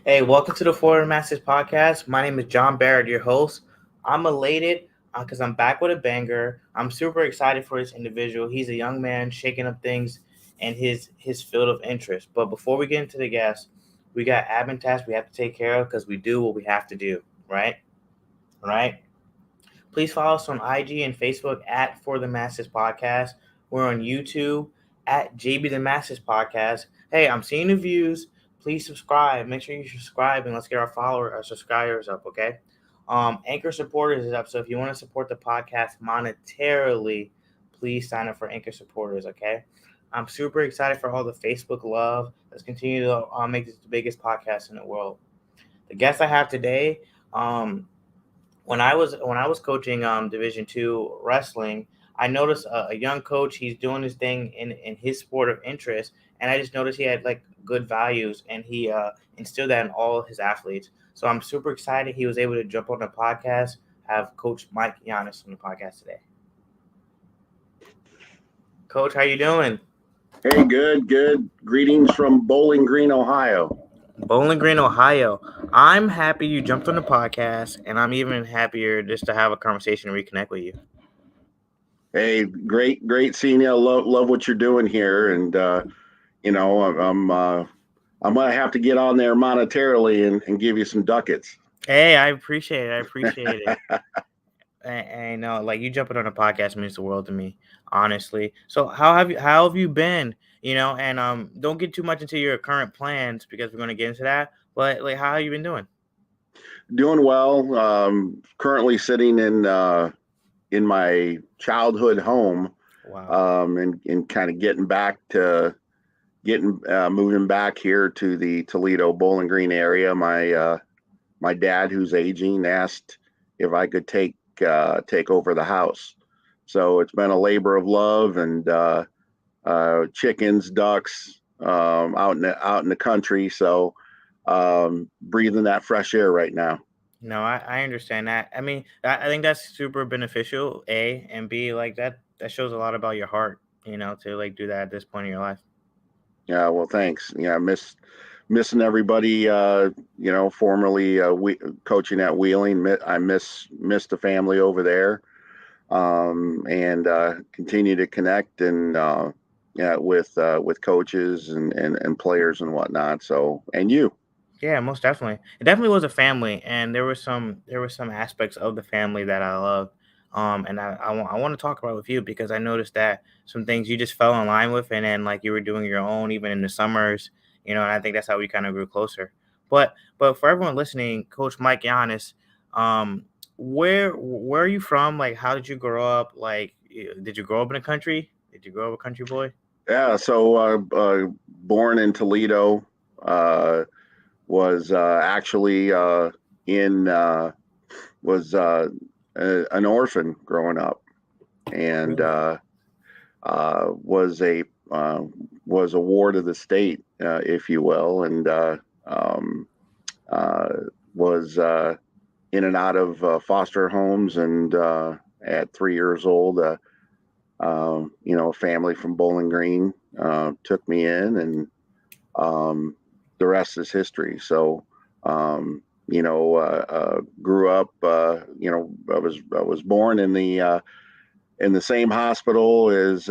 Hey, welcome to the Florida Masters podcast. My name is John Barrett, your host. I'm elated because I'm back with a banger. I'm super excited for this individual. He's a young man shaking up things in his field of interest. But before we get into the guest, we got admin tasks we have to take care of because we do what we have to do, right? Right? Please follow us on IG and Facebook at For the Masters Podcast. We're on YouTube at JB the Masters Podcast. Hey, I'm seeing the views. Please subscribe. Make sure you subscribe and let's get our subscribers up, okay? Anchor supporters is up. So if you want to support the podcast monetarily, please sign up for Anchor supporters, okay? I'm super excited for all the Facebook love. Let's continue to make this the biggest podcast in the world. The guest I have today, um, when I was coaching Division 2 wrestling, I noticed a young coach. He's doing his thing in his sport of interest, and I just noticed he had like good values, and he instilled that in all his athletes. So I'm super excited he was able to jump on the podcast. Have Coach Mike Llanas on the podcast today. Coach, how you doing? Hey, good. Greetings from Bowling Green, Ohio. Bowling Green, Ohio. I'm happy you jumped on the podcast, and I'm even happier just to have a conversation and reconnect with you. Hey, great seeing you. Love what you're doing here, and I'm gonna have to get on there monetarily and give you some ducats. Hey, I appreciate it. I appreciate it. And like you jumping on a podcast means the world to me, honestly. So how have you been? And don't get too much into your current plans because we're gonna get into that. But like, how have you been doing? Doing well. Currently sitting in my childhood home, Wow. and kind of getting moving back here to the Toledo Bowling Green area. My dad, who's aging, asked if I could take over the house. So it's been a labor of love, and chickens, ducks, out in the country. So breathing that fresh air right now. No, I understand that. I mean, I think that's super beneficial. A and B, like that shows a lot about your heart. To like do that at this point in your life. Yeah, well, thanks. Yeah, missing everybody. Formerly coaching at Wheeling. I miss the family over there, and continue to connect and yeah, with coaches and players and whatnot. So, and you. Yeah, most definitely. It definitely was a family, and there were some aspects of the family that I loved. And I want to talk about with you because I noticed that some things you just fell in line with, and then like you were doing your own even in the summers, and I think that's how we kind of grew closer. But for everyone listening, Coach Mike Llanas, um, where are you from? Like, how did you grow up? Like, did you grow up in the country? Did you grow up a country boy? Yeah, so born in Toledo, uh, was actually in was an orphan growing up, and Really? uh, was a uh, was a ward of the state, if you will, and um, uh, was in and out of foster homes, and at 3 years old, a family from Bowling Green took me in, and the rest is history. So, grew up. I was born in the same hospital as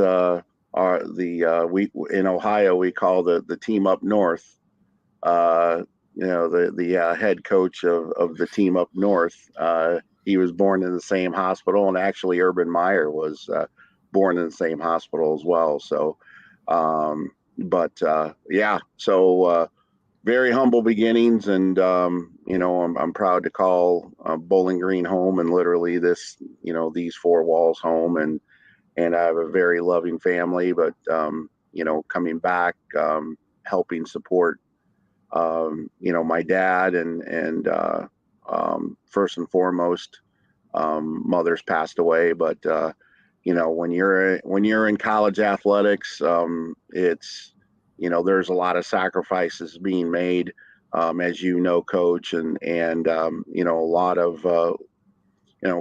we in Ohio we call the team up north. Uh, the head coach of the team up north. He was born in the same hospital, and actually Urban Meyer was born in the same hospital as well. So, but yeah, so very humble beginnings, and I'm proud to call Bowling Green home, and literally these four walls home, and I have a very loving family. But coming back, helping support my dad, and first and foremost, mother's passed away. But when you're in college athletics, it's there's a lot of sacrifices being made, as coach, and a lot of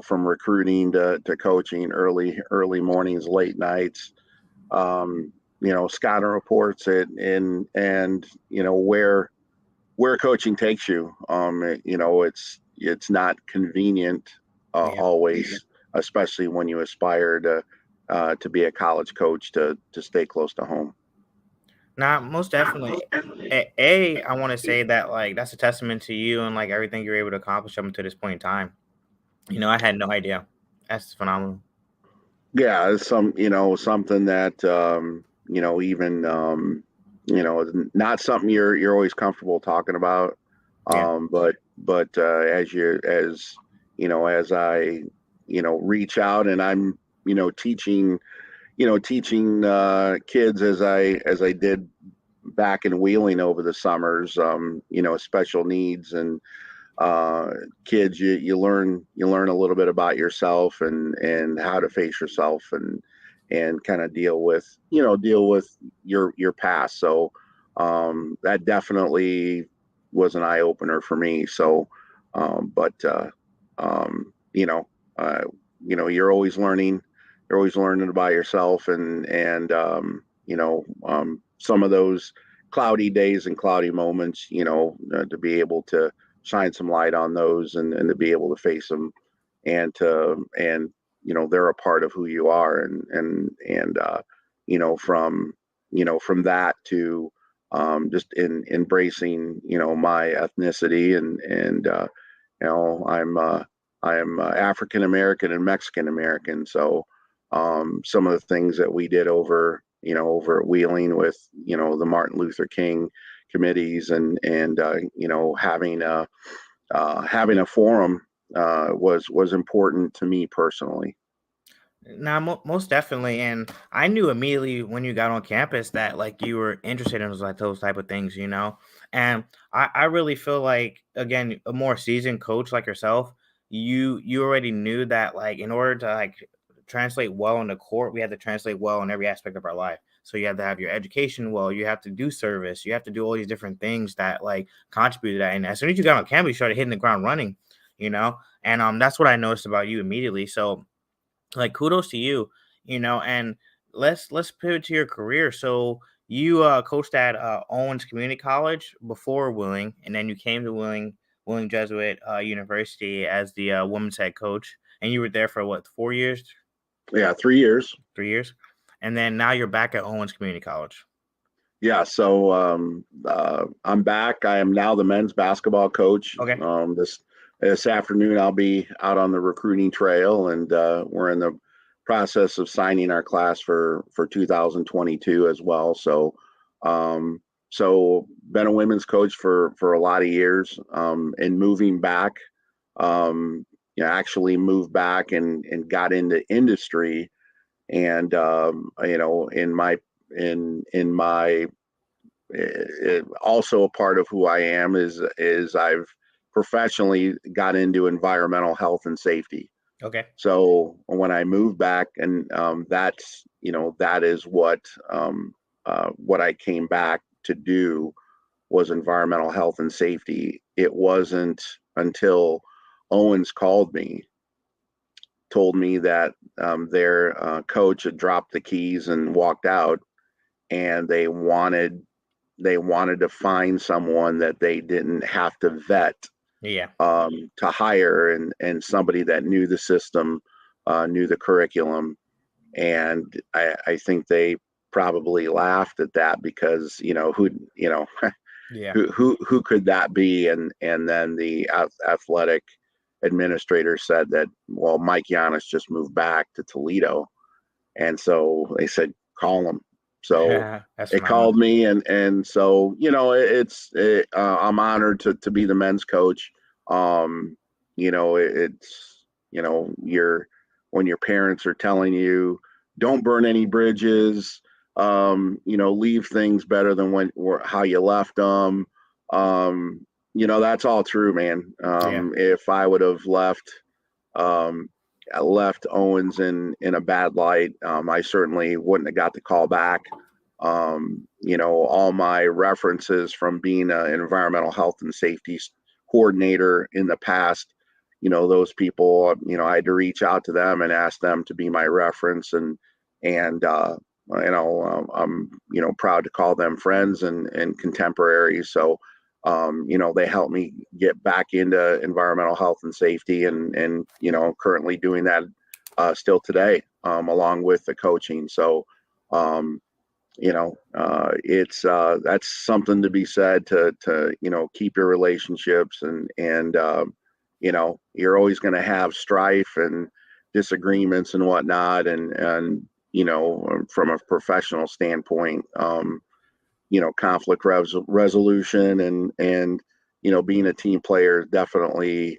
from recruiting to coaching, early mornings, late nights, scouting reports, and where where coaching takes you. It's not convenient Yeah. always, especially when you aspire to be a college coach to stay close to home. Now, most definitely. I want to say that like that's a testament to you and like everything you're able to accomplish up until this point in time. I had no idea. That's phenomenal. Yeah, it's something that even not something you're always comfortable talking about. Yeah. But as I reach out and I'm teaching teaching kids as I did back in Wheeling over the summers, special needs and kids, you learn a little bit about yourself and how to face yourself and kind of deal with your past. So that definitely was an eye opener for me. So, but um, you know, uh, you're always learning. You're always learning about yourself, and some of those cloudy days and cloudy moments, to be able to shine some light on those and to be able to face them and they're a part of who you are and from from that to just in embracing my ethnicity and I'm African American and Mexican American. So some of the things that we did over at Wheeling with the Martin Luther King committees and having a forum was important to me personally. Now, most definitely, and I knew immediately when you got on campus that like you were interested in those type of things. And I really feel like again a more seasoned coach like yourself, you already knew that like in order to like translate well in the court, we had to translate well in every aspect of our life. So you have to have your education well, you have to do service, you have to do all these different things that like contribute to that. And as soon as you got on campus, you started hitting the ground running. And that's what I noticed about you immediately. So like kudos to you, and let's pivot to your career. So you coached at Owens Community College before Willing, and then you came to Willing Jesuit University as the women's head coach, and you were there for what, 4 years? Yeah, 3 years. 3 years. And then now you're back at Owens Community College. Yeah, so I'm back. I am now the men's basketball coach. Okay. This afternoon, I'll be out on the recruiting trail, and we're in the process of signing our class for 2022 as well. So been a women's coach for a lot of years, and moving back, actually moved back and got into industry, and in my also a part of who I am is I've professionally got into environmental health and safety. Okay. So when I moved back, and that is what I came back to do was environmental health and safety. It wasn't until Owens called me, told me that their coach had dropped the keys and walked out, and they wanted to find someone that they didn't have to vet Yeah. to hire, and somebody that knew the system, knew the curriculum, and I think they probably laughed at that because Yeah. who could that be, and then the athletic administrator said that, well, Mike Llanas just moved back to Toledo, and so they said call him. So That's they phenomenal. called me, and so I'm honored to be the men's coach. It's you're when your parents are telling you don't burn any bridges, leave things better than how you left them. That's all true, man. Yeah. If I would have um, left Owens in a bad light, I certainly wouldn't have got the call back. All my references from being an environmental health and safety coordinator in the past, those people, I had to reach out to them and ask them to be my reference, and I'm proud to call them friends and contemporaries. So they helped me get back into environmental health and safety, and currently doing that still today, along with the coaching. So, um, it's that's something to be said, to keep your relationships, and you're always going to have strife and disagreements and whatnot, and from a professional standpoint, conflict resolution, and being a team player is definitely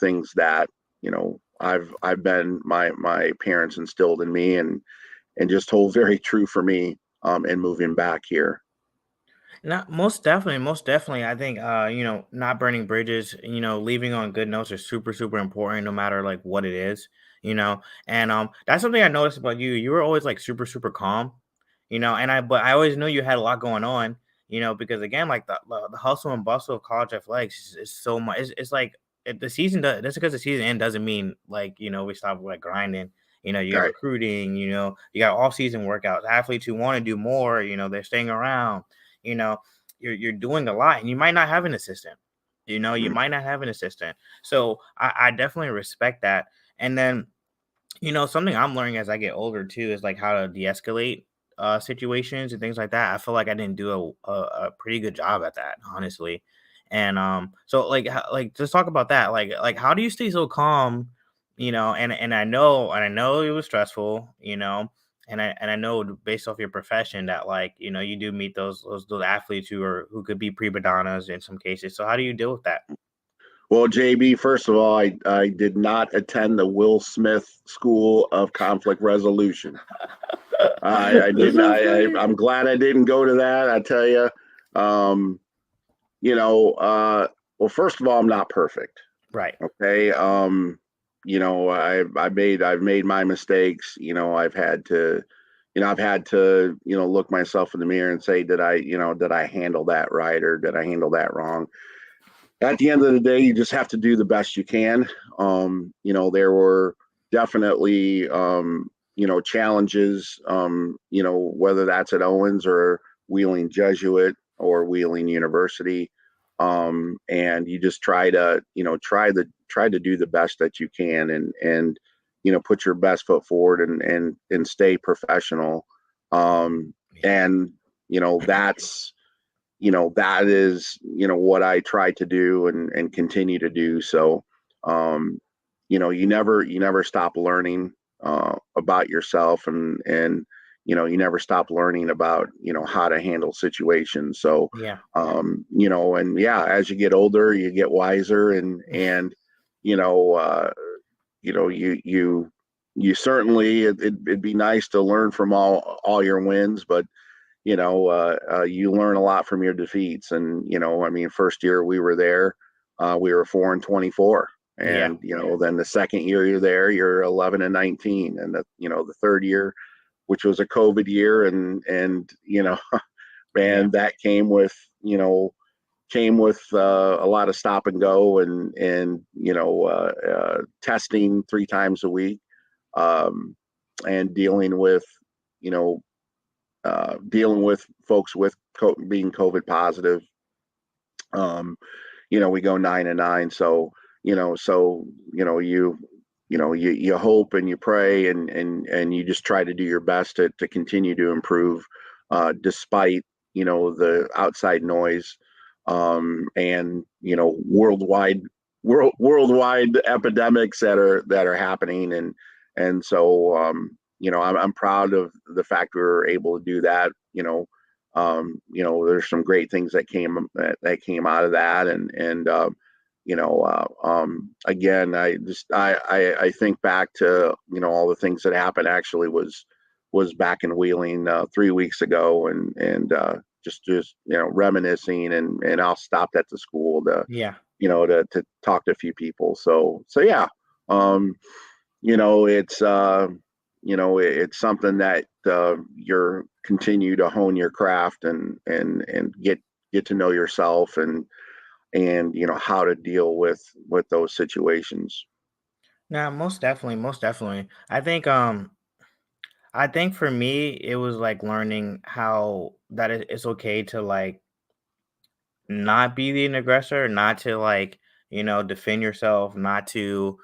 things that I've been my parents instilled in me, and just hold very true for me, and moving back here. Not most definitely, most definitely. I think not burning bridges, leaving on good notes is super, super important no matter like what it is, you know. And that's something I noticed about you. You were always like super, super calm, and but I always knew you had a lot going on, because again, like the hustle and bustle of college athletics is so much. It's like the season does just because the season end doesn't mean like we stop like grinding. You got Right. recruiting, you got off season workouts, athletes who want to do more, they're staying around, you know, you're doing a lot, and you might not have an assistant. You Mm. might not have an assistant. So I definitely respect that. And then something I'm learning as I get older too is like how to de-escalate situations and things like that. I feel like I didn't do a pretty good job at that, honestly. And so like just talk about that. Like how do you stay so calm? And I know it was stressful, and I know based off your profession that like you do meet those athletes who could be prima donnas in some cases. So how do you deal with that? Well, JB, first of all, I did not attend the Will Smith School of Conflict Resolution. I That's didn't. so funny. I'm glad I didn't go to that. I tell you, um, you know, well, first of all, I'm not perfect. Right. Okay. I've made my mistakes. I've had to, look myself in the mirror and say, did I handle that right, or did I handle that wrong? At the end of the day, you just have to do the best you can. There were definitely, challenges, whether that's at Owens or Wheeling Jesuit or Wheeling University. And you just try to do the best that you can, and put your best foot forward, and stay professional. Yeah. And that is what I try to do, and continue to do. So, you never stop learning about yourself, and you never stop learning about how to handle situations. So, Yeah. and yeah, as you get older, you get wiser, and you know uh you certainly, it'd be nice to learn from all your wins, but you learn a lot from your defeats. And I mean, first year we were there, we were 4-24, Yeah. and then the second year you're there, you're 11-19, and the third year, which was a COVID year, and Yeah. man, that came with a lot of stop and go, and testing 3 times a week, um, and you know dealing with folks with being COVID positive. Um, we go 9-9. So, you hope and you pray, and you just try to do your best to continue to improve, despite, the outside noise, and, worldwide epidemics that are happening. And so, I'm proud of the fact we were able to do that. There's some great things that came out of that, again, I think back to all the things that happened. Actually, was back in Wheeling 3 weeks ago, and just reminiscing, and I'll stopped at the school Yeah. to talk to a few people. So yeah, um, it's something that you're continue to hone your craft, and get to know yourself, and how to deal with those situations. Now, most definitely, most definitely. I think for me, it was like learning how that it's okay to like not be the aggressor, not to like, defend yourself, not to,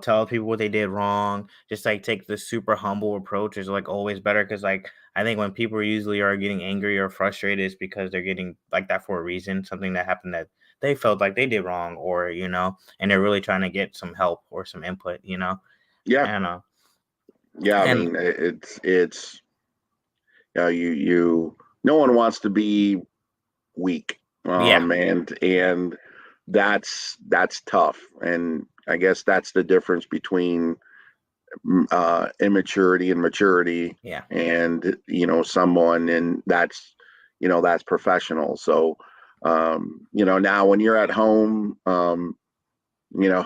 tell people what they did wrong. Just like take the super humble approach is like always better because like I think when people usually are getting angry or frustrated, it's because they're getting like that for a reason, something that happened that they felt like they did wrong, or and they're really trying to get some help or some input, Yeah, and yeah. I and mean, it's you no one wants to be weak, yeah, and that's tough. And I guess that's the difference between immaturity and maturity, yeah. and someone, and that's professional. So now when you're at home, you know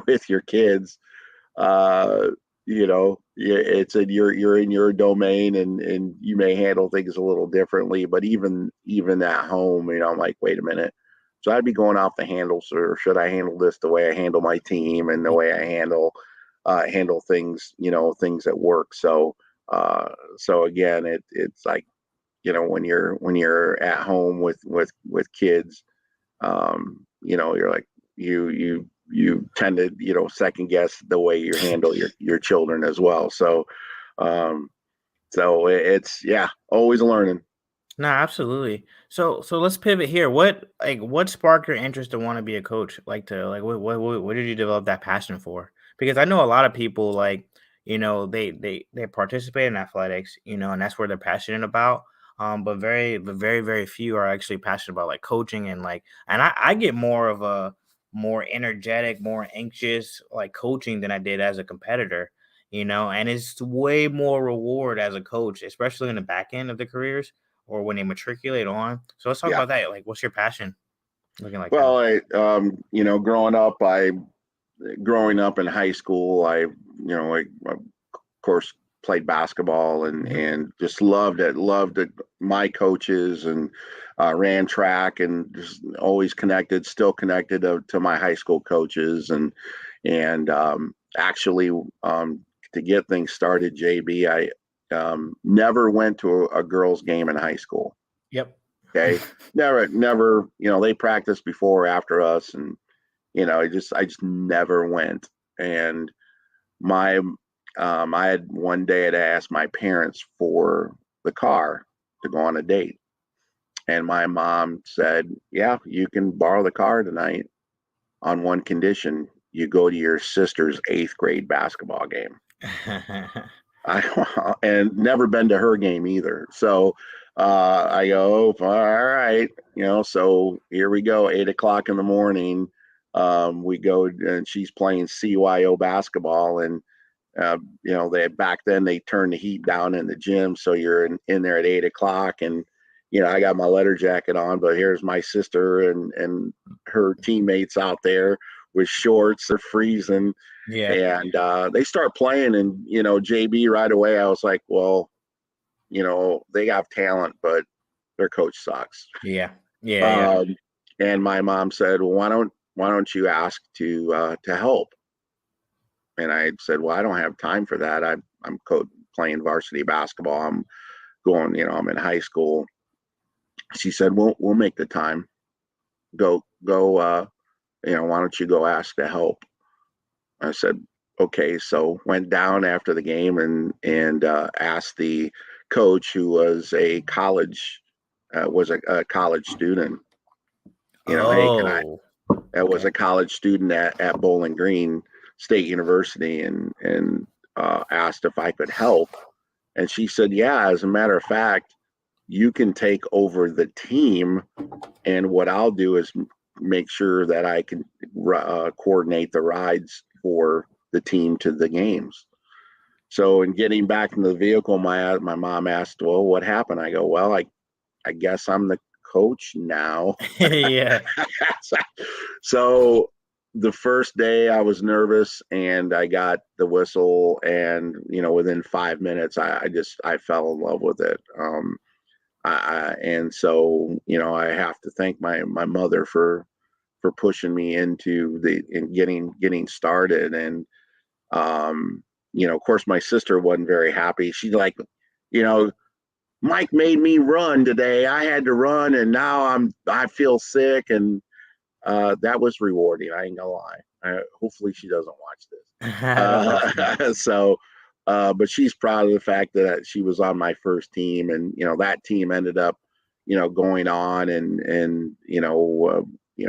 with your kids, it's in you're in your domain, and you may handle things a little differently. But even at home, I'm like, wait a minute. So I'd be going off the handles, or should I handle this the way I handle my team and the way I handle things, things at work. So again, it's like, when you're at home with kids, you're like, you tend to, second guess the way you handle your children as well. Um, so it's, yeah, always learning. No, absolutely. So let's pivot here. What sparked your interest to want to be a coach? Like to like what did you develop that passion for? Because I know a lot of people like, they participate in athletics, and that's where they're passionate about. But very few are actually passionate about like coaching and I get more of a more energetic, more anxious like coaching than I did as a competitor, and it's way more reward as a coach, especially in the back end of the careers or when they matriculate on. So let's talk Yeah. about that. Like, what's your passion looking like now? Well, growing up in high school, of course, played basketball, and Mhm. just loved it. Loved it. My coaches, and ran track, and just always connected, still connected to my high school coaches, and actually, to get things started, JB, I never went to a girls' game in high school. Yep. Okay, never. They practiced before or after us, and I just never went. And my I had one day to ask my parents for the car to go on a date, and my mom said, "Yeah, you can borrow the car tonight on one condition: you go to your sister's eighth grade basketball game." And never been to her game either. So I go, all right, so here we go, 8 o'clock in the morning. We go, and she's playing CYO basketball, and they back then they turned the heat down in the gym, so you're in there at 8 o'clock, and I got my leather jacket on, but here's my sister and her teammates out there with shorts. They're freezing, Yeah. and they start playing, and JB, right away I was like, well, they have talent, but their coach sucks. Yeah. Yeah. Yeah. um, and my mom said, well, why don't you ask to help? And I said, well, I don't have time for that. I'm playing varsity basketball. I'm going, I'm in high school. She said, we'll make the time. Go, why don't you go ask to help? I said, okay. So went down after the game, and asked the coach, who was a college student. Hey, can Oh. I was Okay. a college student at Bowling Green State University, and asked if I could help. And she said, yeah, as a matter of fact, you can take over the team, and what I'll do is make sure that I can coordinate the rides for the team to the games. So in getting back in the vehicle, my mom asked, well, what happened? I go, well, I guess I'm the coach now. Yeah. So the first day I was nervous, and I got the whistle, and within 5 minutes I fell in love with it. And so I have to thank my mother for pushing me into getting started. And of course, my sister wasn't very happy. She, like, you know Mike made me run today. I had to run, and now I feel sick, and that was rewarding. I ain't gonna lie. Hopefully, she doesn't watch this. That's awesome. So, but she's proud of the fact that she was on my first team, and that team ended up, going on, and we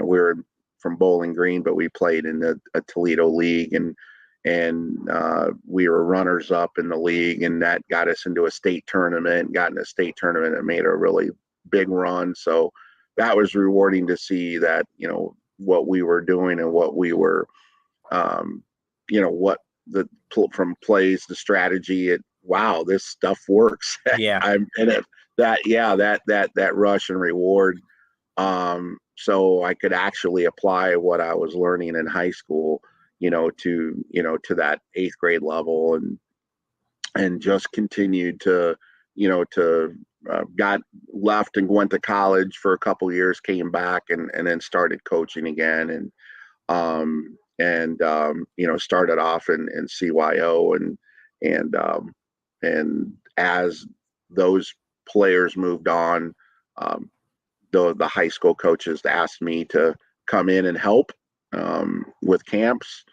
were from Bowling Green, but we played in a Toledo league, and we were runners up in the league, and that got us into a state tournament. Got in a state tournament and made a really big run. So that was rewarding to see that what we were doing and what we were what the from plays to strategy. Wow, this stuff works. Yeah. I'm and it, that yeah that rush and reward. So I could actually apply what I was learning in high school, to that eighth grade level, and just continued to, got left and went to college for a couple years, came back and then started coaching again, started off in CYO, and as those players moved on, um, the high school coaches asked me to come in and help with camps.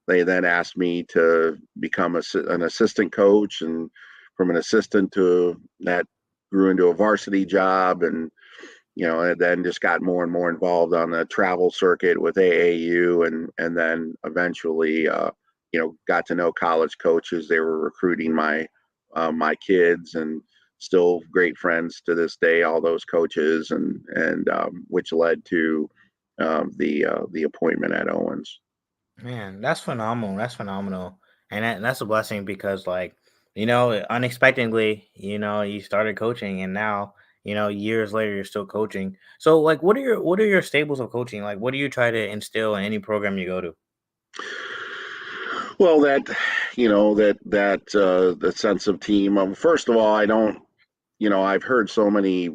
They then asked me to become an assistant coach, and from an assistant to that grew into a varsity job, and then just got more and more involved on the travel circuit with AAU, and then eventually, got to know college coaches. They were recruiting my kids, and still great friends to this day, all those coaches, and which led to the appointment at Owens. Man, that's phenomenal. That's phenomenal. And that's a blessing because unexpectedly, you started coaching and now, years later you're still coaching. So like what are your staples of coaching? Like what do you try to instill in any program you go to? Well, the sense of team. First of all, I don't. I've heard so many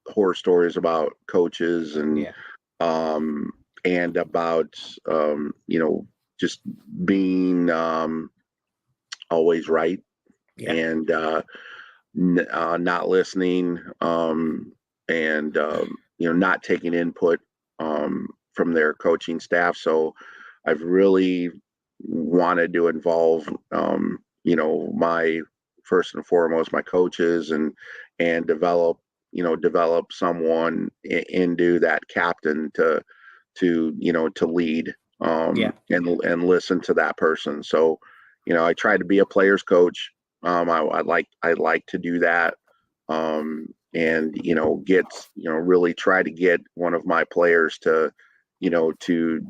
horror stories about coaches, and Yeah. um, and about just being always right, Yeah. and not listening, and not taking input from their coaching staff. So I've really wanted to involve my first and foremost my coaches, and develop someone into that captain to lead, Yeah. and listen to that person. So I try to be a player's coach. I'd like to do that, and get really try to get one of my players to to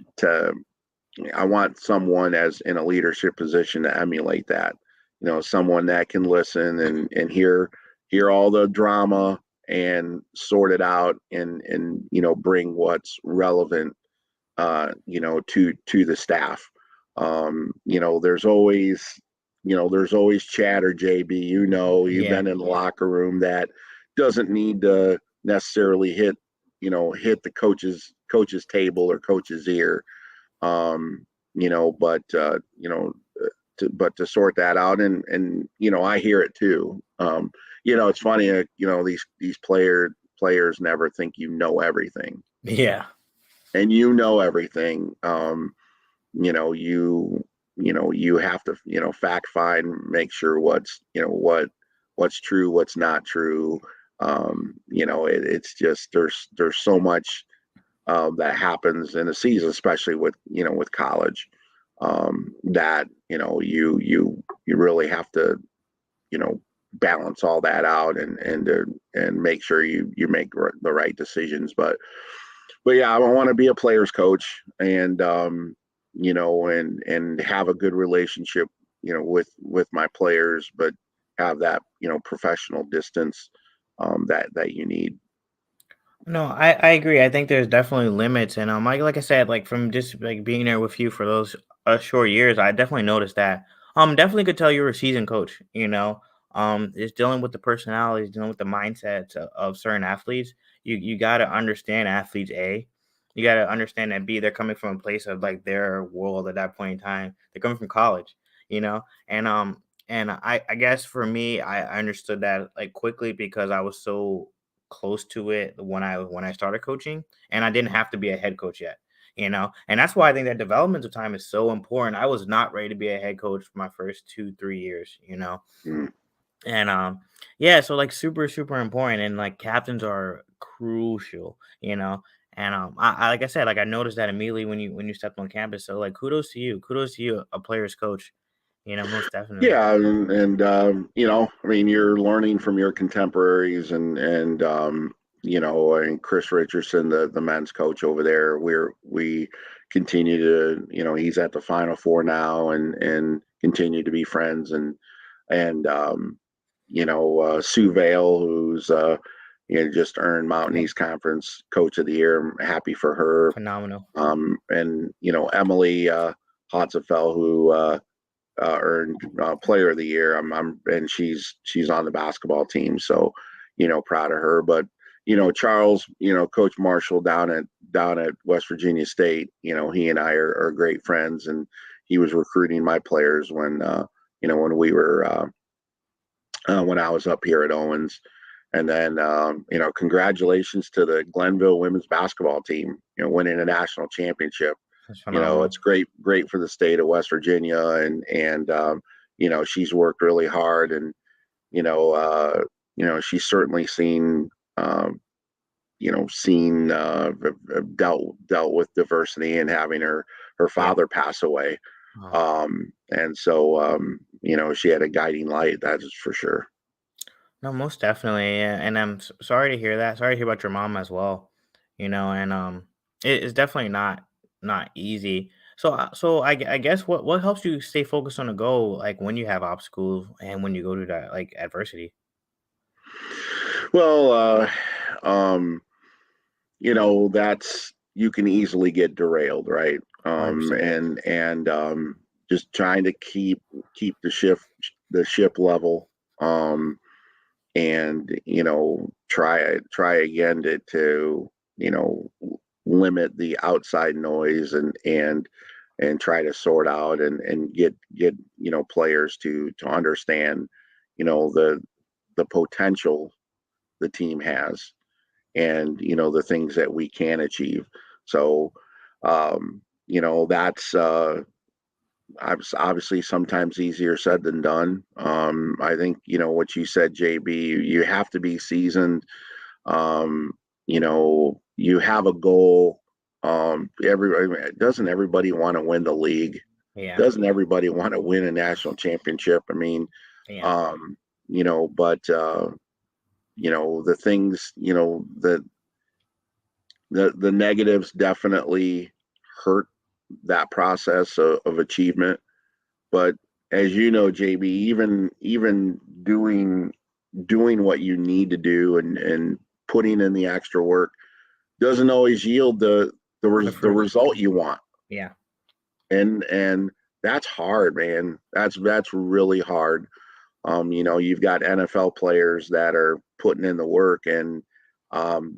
I want someone as in a leadership position to emulate that. Someone that can listen and hear all the drama and sort it out, and bring what's relevant to the staff. There's always chatter, JB. You've Yeah. been in the locker room that doesn't need to necessarily hit the coach's table or coach's ear. But to sort that out, and I hear it too. It's funny. These players never think everything, Yeah. and everything. You have to fact find, make sure what's true, what's not true. It's just there's so much that happens in a season, especially with college, that you really have to balance all that out, and make sure you make the right decisions. But yeah, I want to be a player's coach, and have a good relationship with my players, but have that professional distance that you need. No, I agree. I think there's definitely limits, and like I said, like from just like being there with you for those short years, I definitely noticed that. Definitely could tell you're a seasoned coach. Just dealing with the personalities, dealing with the mindsets of certain athletes. You got to understand athletes. You got to understand that B, they're coming from a place of like their world at that point in time. They're coming from college. And And I guess for me, I understood that like quickly because I was so close to it when I started coaching, and I didn't have to be a head coach yet, and that's why I think that developmental time is so important. I was not ready to be a head coach for my first 2-3 years. Mm. And yeah, so like super important, and like captains are crucial. And like I said, like I noticed that immediately when you stepped on campus. So like kudos to you, a player's coach, most definitely. Yeah, and I mean, you're learning from your contemporaries, and Chris Richardson, the men's coach over there. We continue to, he's at the Final Four now, and continue to be friends, and Sue Vale, who's just earned Mountain Yep, East Conference Coach of the Year. I'm happy for her. phenomenal. And Emily Hotzefeld, who earned Player of the Year. And she's on the basketball team, so proud of her. But Charles, Coach Marshall down at West Virginia State. He and I are great friends, and he was recruiting my players when we were when I was up here at Owens. And then, congratulations to the Glenville women's basketball team, winning a national championship. That's phenomenal. It's great for the state of West Virginia, and she's worked really hard, and she's certainly um, seen dealt with diversity and having her Yeah. father pass away, Oh, and so she had a guiding light, that is for sure. no, most definitely. And I'm sorry to hear that. Sorry to hear about your mom as well. And it's definitely not easy. So I guess what helps you stay focused on a goal, like when you have obstacles and when you go to that like adversity. Well, um, that's you can easily get derailed, right? 100%. And just trying to keep the ship level, and try again to limit the outside noise, and try to sort out and get players to understand the potential the team has, and the things that we can achieve. So that's obviously sometimes easier said than done. I think what you said, JB, you have to be seasoned. You have a goal. Doesn't everybody want to win the league? Yeah. Doesn't everybody want to win a national championship? I mean, Yeah. um, but the things, the negatives definitely hurt that process of achievement. But as you know, JB, even doing what you need to do, and putting in the extra work doesn't always yield The the fruit. result you want. Yeah. And that's hard, man. That's really hard. You've got NFL players that are putting in the work, and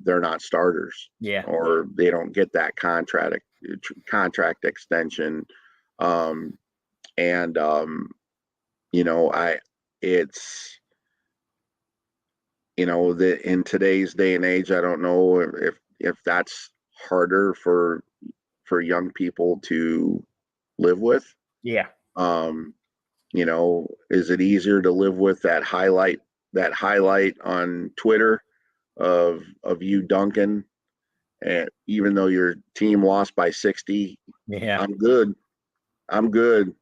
they're not starters, Yeah. or they don't get that contract extension. Um, and I it's that in today's day and age, I don't know if that's harder for young people to live with. Yeah. Um, is it easier to live with that highlight on Twitter of you dunking, and even though your team lost by 60, Yeah. I'm good. I'm good.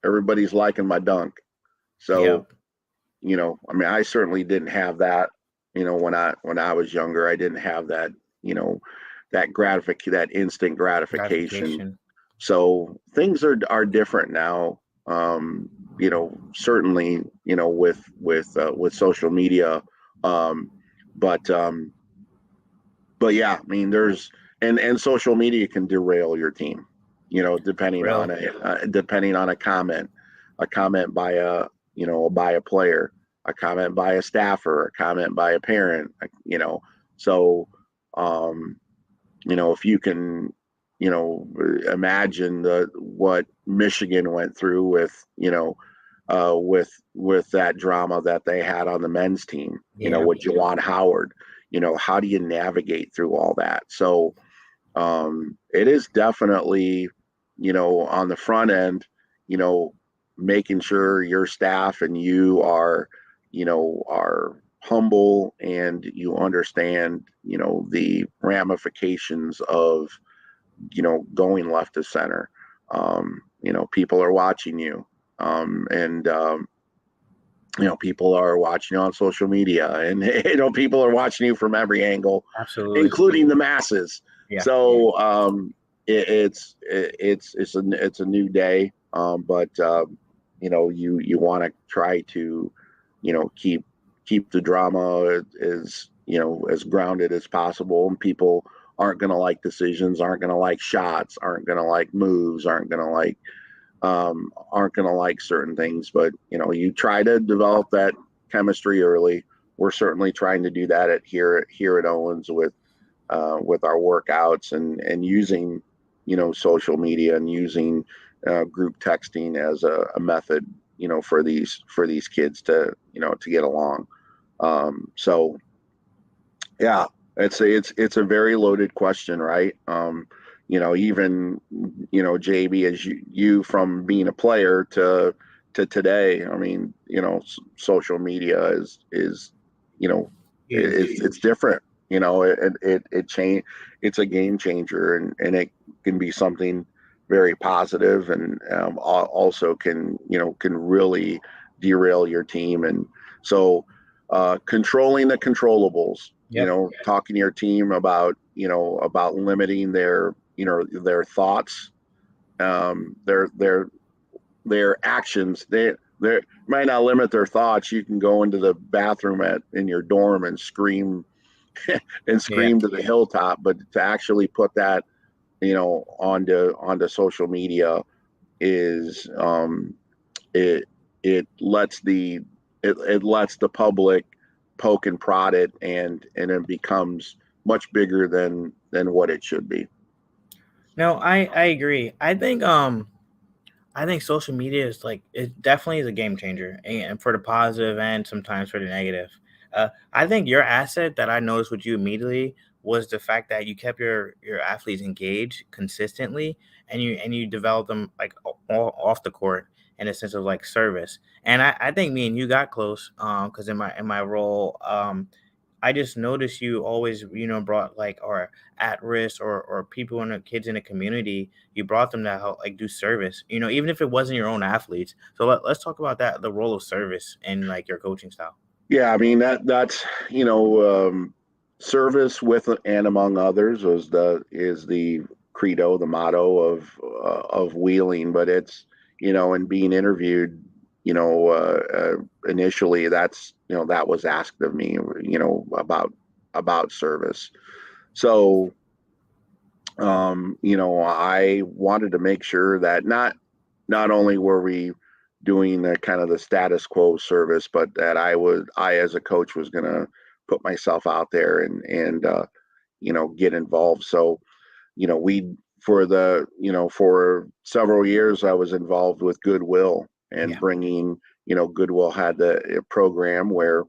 Everybody's liking my dunk. Yeah. So, I mean, I certainly didn't have that, when I was younger. I didn't have that, that instant gratification. Gratification. So things are different now. Certainly, with social media. Um, but yeah, I mean, and social media can derail your team. Depending on Real. a comment by a player, a comment by a staffer, a comment by a parent. So um, if you can, imagine what Michigan went through with with that drama that they had on the men's team, Yeah. with Jawan Howard. How do you navigate through all that? So it is definitely, on the front end, you know, making sure your staff and you are humble and you understand, the ramifications of, going left to center. People are watching you. And people are watching you on social media, and people are watching you from every angle, Absolutely. including the masses. Yeah. So it's a new day, but you want to try to keep the drama as grounded as possible, and people aren't going to like decisions, aren't going to like shots, aren't going to like moves, aren't going to like certain things, but you try to develop that chemistry early. We're certainly trying to do that here at Owens with our workouts and using social media and using group texting as a method for these kids to get along. So yeah, it's a very loaded question, right? Even JB, as you from being a player to today. I mean, social media is Huge. it's different. It change. It's a game changer, and it can be something very positive, and also can really derail your team. And so controlling the controllables, Yep. talking to your team about limiting their thoughts, their actions. They might not limit their thoughts. You can go into the bathroom in your dorm and scream and Yeah. scream to the hilltop, but to actually put that onto social media is it it lets the public poke and prod it, and it becomes much bigger than what it should be. No, I agree. I think social media is like it definitely is a game changer, and for the positive and sometimes for the negative. I think your asset that I noticed with you immediately was the fact that you kept your athletes engaged consistently, and you developed them like off the court in a sense of like service. And I think me and you got close because in my role I just noticed you always, brought like or at risk or people in the kids in the community. You brought them to help like do service, even if it wasn't your own athletes. So let's talk about that, the role of service in like your coaching style. Yeah, I mean that's service with and among others is the credo, the motto of Wheeling. But it's and being interviewed, initially that was asked of me, about service. So I wanted to make sure that not only were we doing the kind of the status quo service, but that I as a coach was going to put myself out there and get involved. So we for several years I was involved with Goodwill, and Yeah. bringing Goodwill had a program where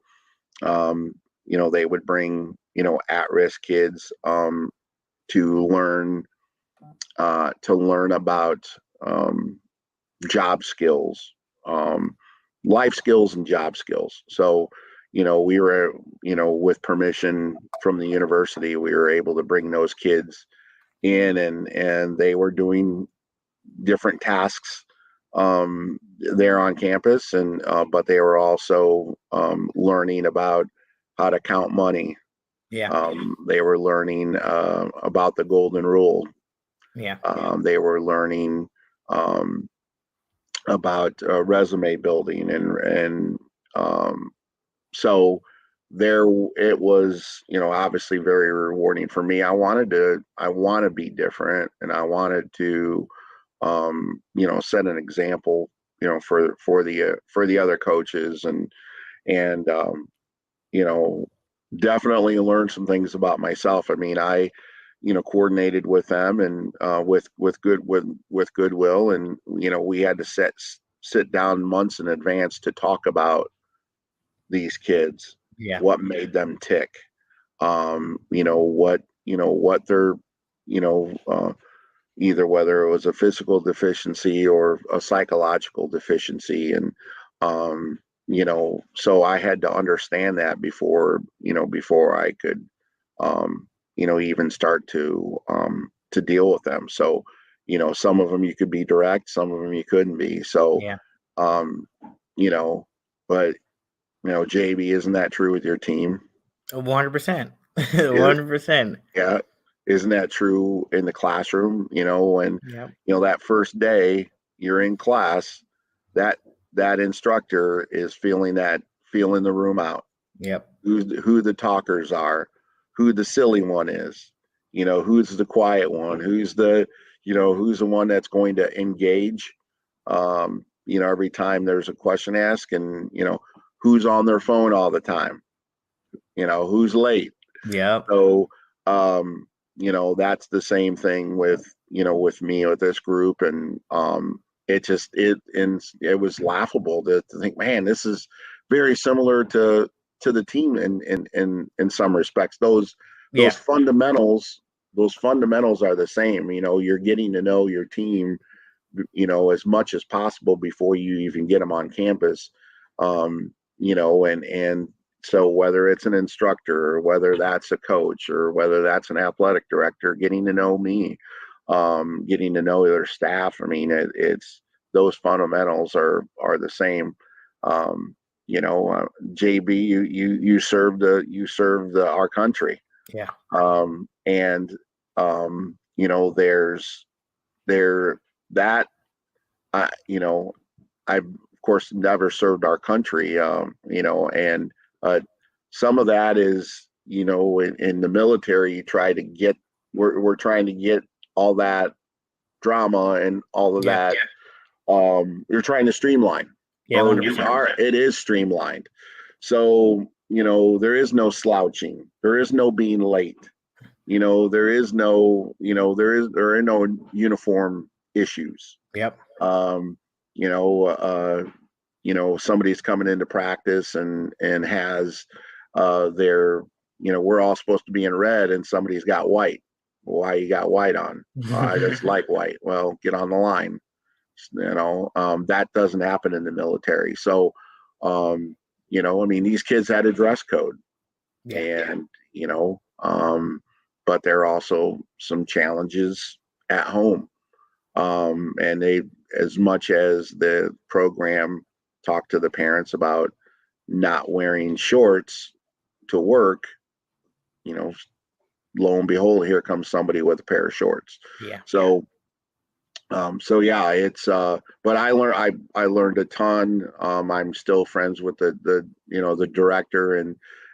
they would bring at-risk kids to learn about um, job skills, um, life skills, and job skills. So, we were, with permission from the university, we were able to bring those kids in, and they were doing different tasks there on campus, and but they were also learning about how to count money. Yeah. They were learning about the golden rule. Yeah. They were learning um, about resume building, and so there it was, obviously very rewarding for me. I want to be different, and I wanted to set an example, for the other coaches, and you know, definitely learned some things about myself. I mean, I, coordinated with them, and with Goodwill, and we had to sit down months in advance to talk about these kids, Yeah. what made them tick, what they're, you know, either whether it was a physical deficiency or a psychological deficiency. And, so I had to understand that before I could, even start to deal with them. So, some of them you could be direct, some of them you couldn't be. So, Yeah. um, you know, but, JB, isn't that true with your team? 100%. Is, 100%. yeah. Isn't that true in the classroom? When, Yep. that first day you're in class, that that instructor is feeling the room out. Yep. Who the talkers are, who the silly one is, who's the quiet one, who's the one that's going to engage, every time there's a question asked, and who's on their phone all the time, who's late. Yep. So, that's the same thing with me with this group. And it was laughable to think, man, this is very similar to the team in some respects. Those Yeah. fundamentals, are the same. You're getting to know your team, as much as possible before you even get them on campus. And so whether it's an instructor, or whether that's a coach, or whether that's an athletic director, getting to know me, getting to know their staff. I mean, it's those fundamentals are the same. JB, you served our country, Yeah. and there's there that I've of course never served our country, and some of that is, in the military, you try to get, we're trying to get all that drama and all of Yeah. that. You're trying to streamline, Yeah. or we 100%. are. It is streamlined. So, there is no slouching. There is no being late. There is no, there are no uniform issues. Yep. Um, you know, uh, somebody's coming into practice and has their, we're all supposed to be in red, and somebody's got white. Why you got white on? I just like white. Well, get on the line. That doesn't happen in the military. So, I mean, these kids had a dress code, Yeah. and but there are also some challenges at home. And they, as much as the program talked to the parents about not wearing shorts to work, you know, lo and behold, here comes somebody with a pair of shorts. Yeah. So, so yeah, it's but I learned a ton. I'm still friends with the director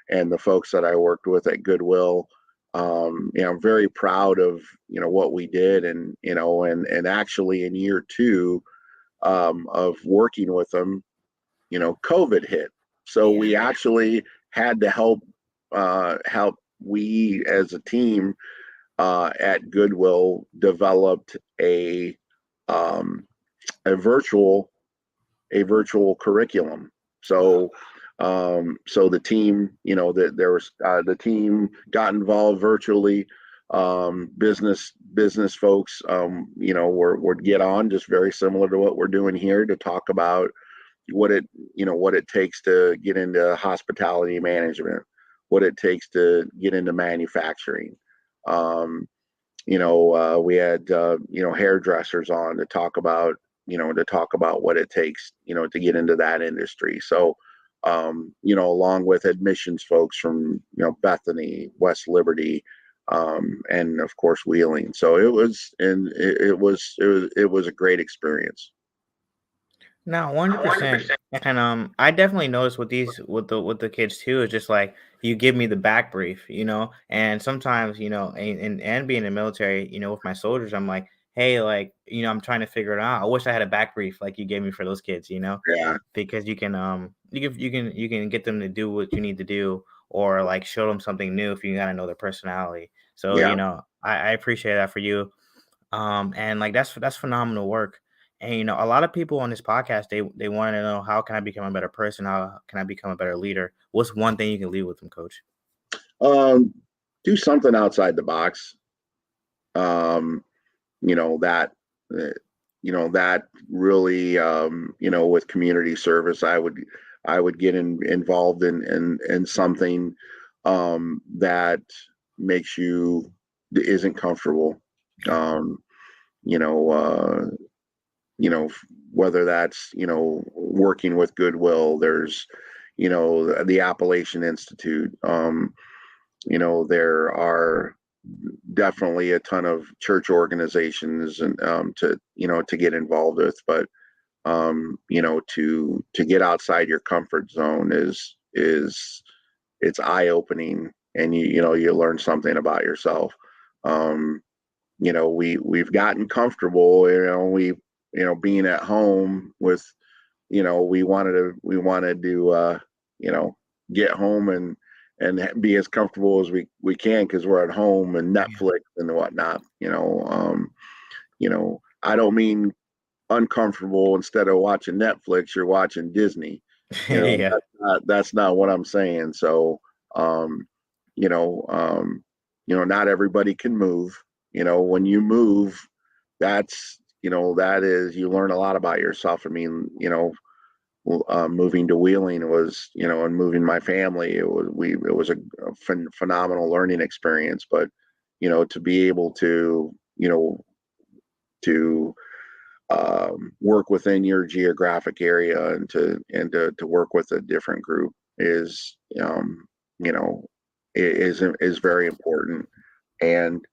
and the folks that I worked with at Goodwill. I'm very proud of what we did, and actually in year two of working with them, COVID hit, so Yeah. we actually had to help. We as a team at Goodwill developed um, a virtual curriculum. So so the team, that there was the team got involved virtually. Business folks, would get on, just very similar to what we're doing here, to talk about what it takes to get into hospitality management, what it takes to get into manufacturing. We had hairdressers on to talk about what it takes, to get into that industry. So, along with admissions folks from Bethany, West Liberty, and of course Wheeling. So it was a great experience. No, 100%. And I definitely noticed with these with the kids too, is just like you give me the back brief, and sometimes, and being in the military, with my soldiers, I'm like, hey, like, I'm trying to figure it out. I wish I had a back brief like you gave me for those kids, Yeah, because you can get them to do what you need to do, or like show them something new if you gotta know their personality. So, yeah, I appreciate that for you. And like that's phenomenal work. And a lot of people on this podcast, they want to know, how can I become a better person? How can I become a better leader? What's one thing you can leave with them, Coach? Do something outside the box. Um, you know that uh, that really, with community service, I would get involved in something that makes you isn't comfortable. Yeah. um you know uh you know whether that's working with Goodwill. There's the Appalachian Institute. There are definitely a ton of church organizations and to get involved with. But to get outside your comfort zone is it's eye opening, and you learn something about yourself. um we've gotten comfortable, we being at home with, we wanted to you know get home and be as comfortable as we can, because we're at home and Yeah. Netflix and whatnot. I don't mean uncomfortable. Instead of watching Netflix, you're watching Disney. Yeah. That's not what I'm saying. So, um, you know, um, not everybody can move. When you move, that is, you learn a lot about yourself. I mean, moving to Wheeling was, and moving my family, it was a phenomenal learning experience. But, to be able to work within your geographic area, and to work with a different group is, you know is very important. And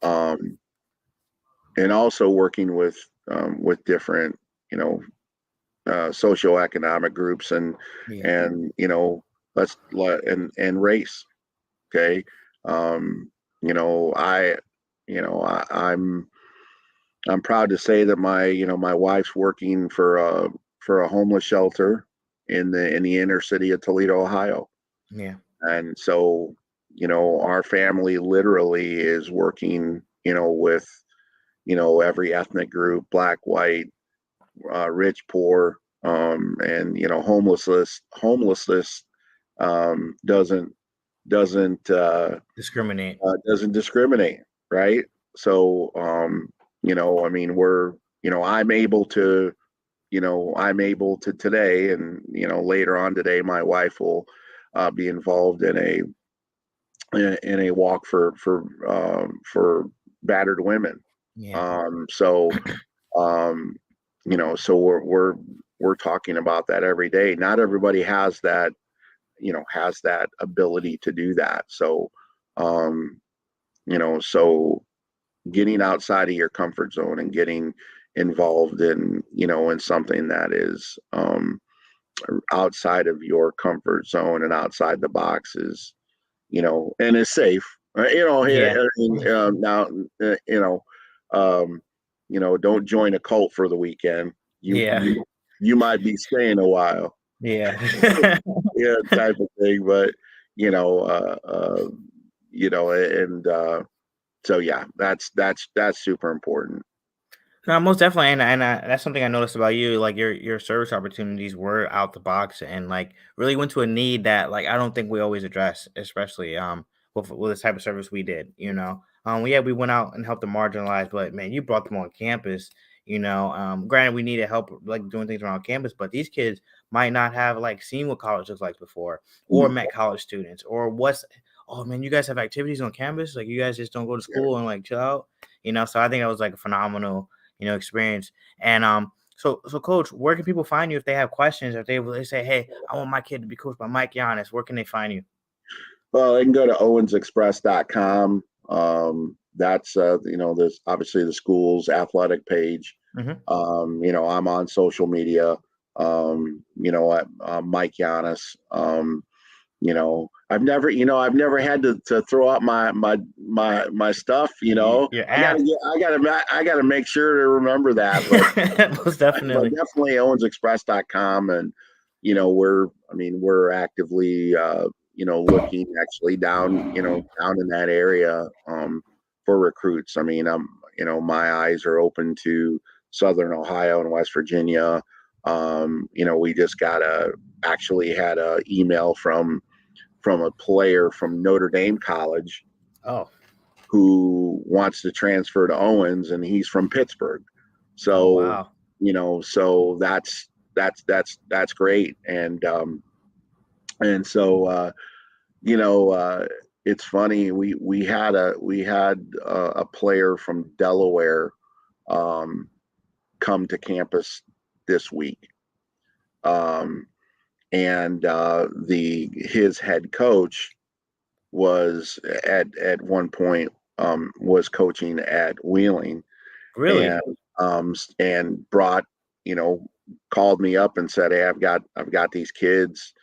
um, and also working with different, you know socioeconomic groups, and Yeah. and let's let and race. Okay. um you know I you know I, I'm proud to say that my wife's working for a homeless shelter in the inner city of Toledo, Ohio. Yeah. And so, our family literally is working, with, every ethnic group: black, white, rich, poor. And homelessness doesn't doesn't uh, Discriminate. doesn't discriminate, right? So, I mean, I'm able to today, and later on today, my wife will be involved in a walk for battered women. Yeah. So we're talking about that every day. Not everybody has that ability to do that. Um, so getting outside of your comfort zone and getting involved in something that is outside of your comfort zone and outside the box and is safe. Yeah. Now, um, don't join a cult for the weekend. You Yeah. you you might be staying a while, Yeah. yeah, type of thing. But you know, and so yeah, that's super important. No, most definitely, and that's something I noticed about you. Like your service opportunities were out the box, and like really went to a need that like I don't think we always address, especially with the type of service we did. Yeah, we went out and helped the marginalized, but man, you brought them on campus. Granted, we needed help like doing things around campus, but these kids might not have like seen what college looks like before, or Mm, met college students, or what's. Oh man, you guys have activities on campus? Like you guys just don't go to yeah. school and like chill out. So I think that was like a phenomenal experience. And so coach, where can people find you if they have questions, or if they say, hey, I want my kid to be coached by Mike Llanas? Where can they find you? Well, they can go to owensexpress.com. That's there's obviously the school's athletic page. Hmm. I'm on social media. Mike Llanas. I've never had to throw out my stuff. Your I gotta app. get, I gotta make sure to remember that. But Most but definitely. definitely owensexpress.com. And we're actively looking actually down in that area for recruits. I mean, my eyes are open to Southern Ohio and West Virginia. We just actually had a email from a player from Notre Dame College Oh, who wants to transfer to Owens, and he's from Pittsburgh. oh So, wow. so that's great. And so, it's funny. We had a player from Delaware um, come to campus this week, and the his head coach was at one point was coaching at Wheeling, Really? and and brought you know called me up and said, hey, I've got these kids,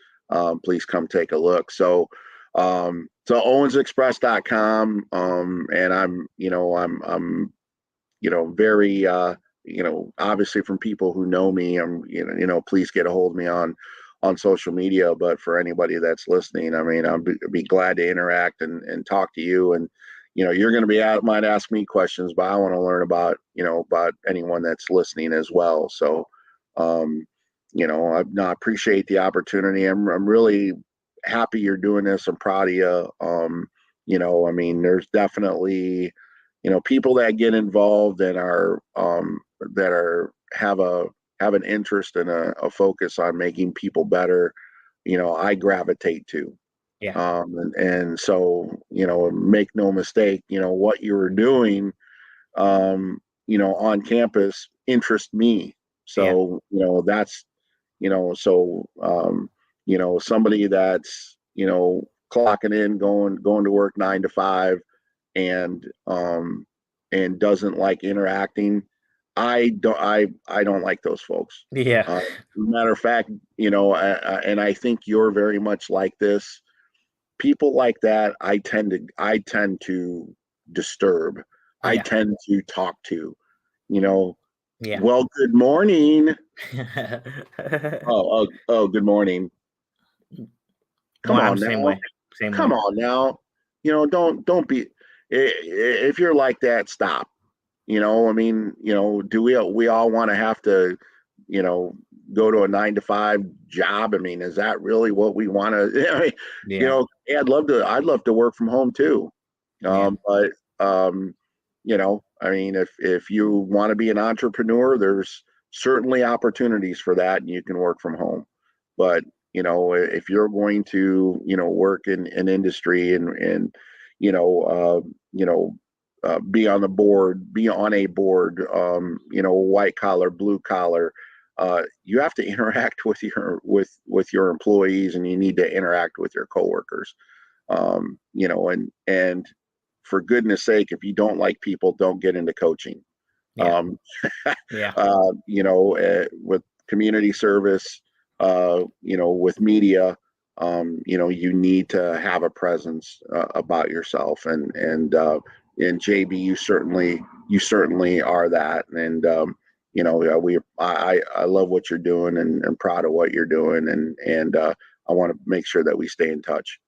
please come take a look. So owensexpress.com, and I'm very obviously, from people who know me, please get a hold of me on social media. But for anybody that's listening, I mean, I'd be glad to interact and talk to you. And you're going to might ask me questions, but I want to learn about anyone that's listening as well. So um I appreciate the opportunity. I'm really happy you're doing this. I'm proud of you. I mean, there's definitely people that get involved and have an interest and a focus on making people better. I gravitate to. Yeah. And so, make no mistake, what you were doing, on campus interests me. Yeah. So, that's, so, somebody that's, clocking in, going to work 9 to 5, and doesn't like interacting. I don't like those folks. Yeah. Matter of fact, and I think you're very much like this. People like that, I tend to disturb. I Yeah. tend to talk to. You know, Yeah. well, good morning. Oh, good morning. No, Come I'm on the same now. way. Same Come way. on now. Don't be. If you're like that, stop. I mean, do we all want to have to, you know, go to a 9 to 5 job? I mean, is that really what we want to? Yeah. Yeah, I'd love to work from home too. Yeah. But I mean, if you want to be an entrepreneur, there's certainly opportunities for that, and you can work from home. But if you're going to, work in an industry and you know, be on a board, white collar, blue collar. You have to interact with your employees, and you need to interact with your coworkers. And for goodness sake, if you don't like people, don't get into coaching. Yeah. Um, Yeah. with community service, with media, you need to have a presence about yourself, and JB, you certainly are that. And I love what you're doing, and proud of what you're doing, and I want to make sure that we stay in touch.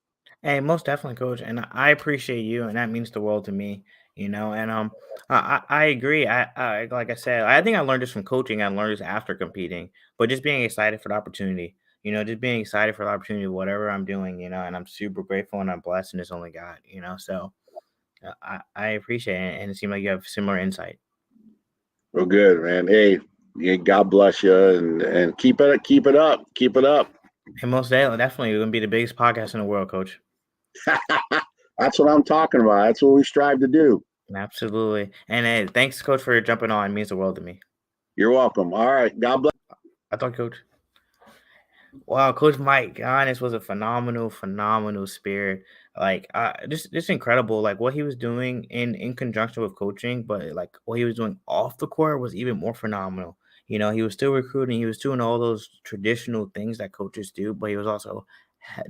Hey, most definitely, coach, and I appreciate you, and that means the world to me. And I agree. I like I said, I think I learned this from coaching. I learned this after competing, but just being excited for the opportunity. Just being excited for the opportunity, of whatever I'm doing. And I'm super grateful and I'm blessed, and it's only God. So I appreciate it, and it seemed like you have similar insight. Well, good, man. Hey, yeah, God bless you, and keep it up. And most definitely, it's gonna be the biggest podcast in the world, coach. That's what I'm talking about. That's what we strive to do. Absolutely. And hey, thanks, coach, for jumping on. It means the world to me. You're welcome. All right. God bless. I thought, coach. Wow, Coach Mike Llanas was a phenomenal, phenomenal spirit. Like, just incredible. Like what he was doing in conjunction with coaching, but like what he was doing off the court was even more phenomenal. He was still recruiting. He was doing all those traditional things that coaches do, but he was also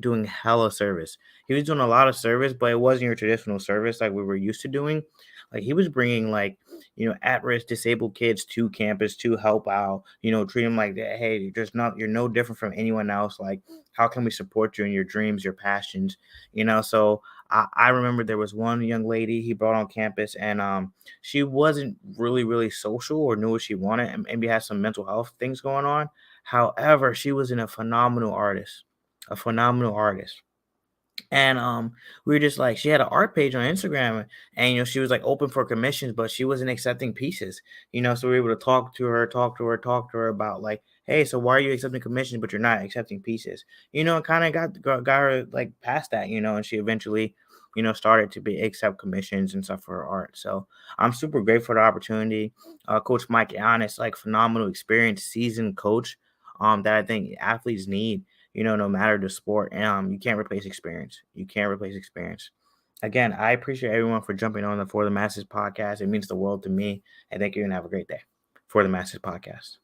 doing hella service. He was doing a lot of service, but it wasn't your traditional service like we were used to doing. Like he was bringing like at-risk disabled kids to campus to help out, treat them like that. Hey, you're no different from anyone else. Like, how can we support you in your dreams, your passions? So I remember there was one young lady he brought on campus, and she wasn't really social or knew what she wanted, and maybe had some mental health things going on. However, she was a phenomenal artist, a phenomenal artist. And we were just like, she had an art page on Instagram, and she was like open for commissions, but she wasn't accepting pieces. So we were able to talk to her about like, hey, so why are you accepting commissions but you're not accepting pieces? And kind of got her like past that, and she eventually started to be accept commissions and stuff for her art. So I'm super grateful for the opportunity. Coach Mike Llanas, like phenomenal experience, seasoned coach, that I think athletes need, no matter the sport. You can't replace experience. You can't replace experience. Again, I appreciate everyone for jumping on the For the Masses podcast. It means the world to me. And thank you, and have a great day. For the Masses podcast.